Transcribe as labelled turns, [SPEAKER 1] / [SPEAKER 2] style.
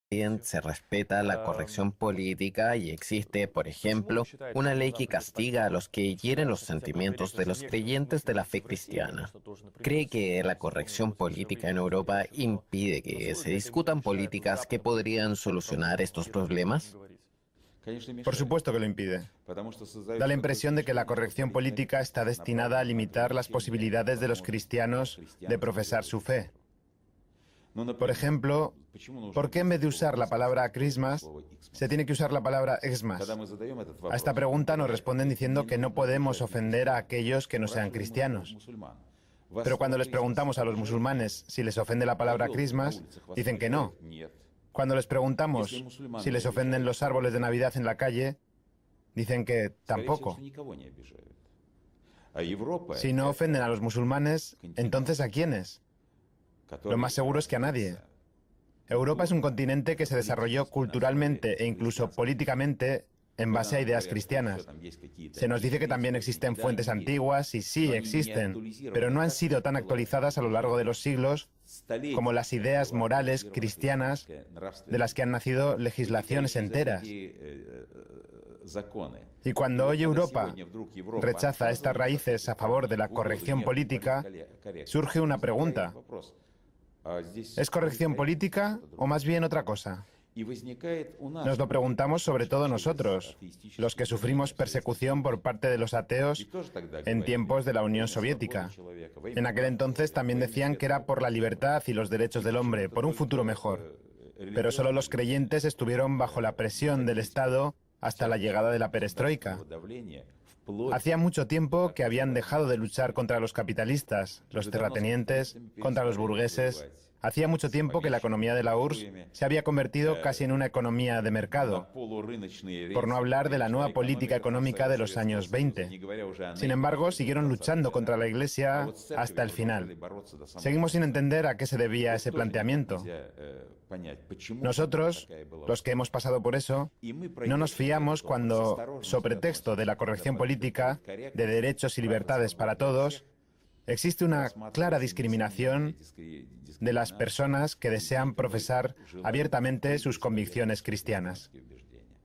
[SPEAKER 1] se respeta la corrección política y existe, por ejemplo, una ley que castiga a los que hieren los sentimientos de los creyentes de la fe cristiana. ¿Cree que la corrección política en Europa impide que se discutan políticas que podrían solucionar estos problemas?
[SPEAKER 2] Por supuesto que lo impide. Da la impresión de que la corrección política está destinada a limitar las posibilidades de los cristianos de profesar su fe. Por ejemplo, ¿por qué en vez de usar la palabra Christmas, se tiene que usar la palabra Xmas? A esta pregunta nos responden diciendo que no podemos ofender a aquellos que no sean cristianos. Pero cuando les preguntamos a los musulmanes si les ofende la palabra Christmas, dicen que no. Cuando les preguntamos si les ofenden los árboles de Navidad en la calle, dicen que tampoco. Si no ofenden a los musulmanes, entonces ¿a quiénes? Lo más seguro es que a nadie. Europa es un continente que se desarrolló culturalmente e incluso políticamente en base a ideas cristianas. Se nos dice que también existen fuentes antiguas, y sí, existen, pero no han sido tan actualizadas a lo largo de los siglos como las ideas morales cristianas de las que han nacido legislaciones enteras. Y cuando hoy Europa rechaza estas raíces a favor de la corrección política, surge una pregunta. ¿Es corrección política o más bien otra cosa? Nos lo preguntamos sobre todo nosotros, los que sufrimos persecución por parte de los ateos en tiempos de la Unión Soviética. En aquel entonces también decían que era por la libertad y los derechos del hombre, por un futuro mejor. Pero solo los creyentes estuvieron bajo la presión del Estado hasta la llegada de la perestroika. Hacía mucho tiempo que habían dejado de luchar contra los capitalistas, los terratenientes, contra los burgueses. Hacía mucho tiempo que la economía de la URSS se había convertido casi en una economía de mercado, por no hablar de la nueva política económica de los años 20. Sin embargo, siguieron luchando contra la Iglesia hasta el final. Seguimos sin entender a qué se debía ese planteamiento. Nosotros, los que hemos pasado por eso, no nos fiamos cuando, sobre texto de la corrección política, de derechos y libertades para todos, existe una clara discriminación de las personas que desean profesar abiertamente sus convicciones cristianas.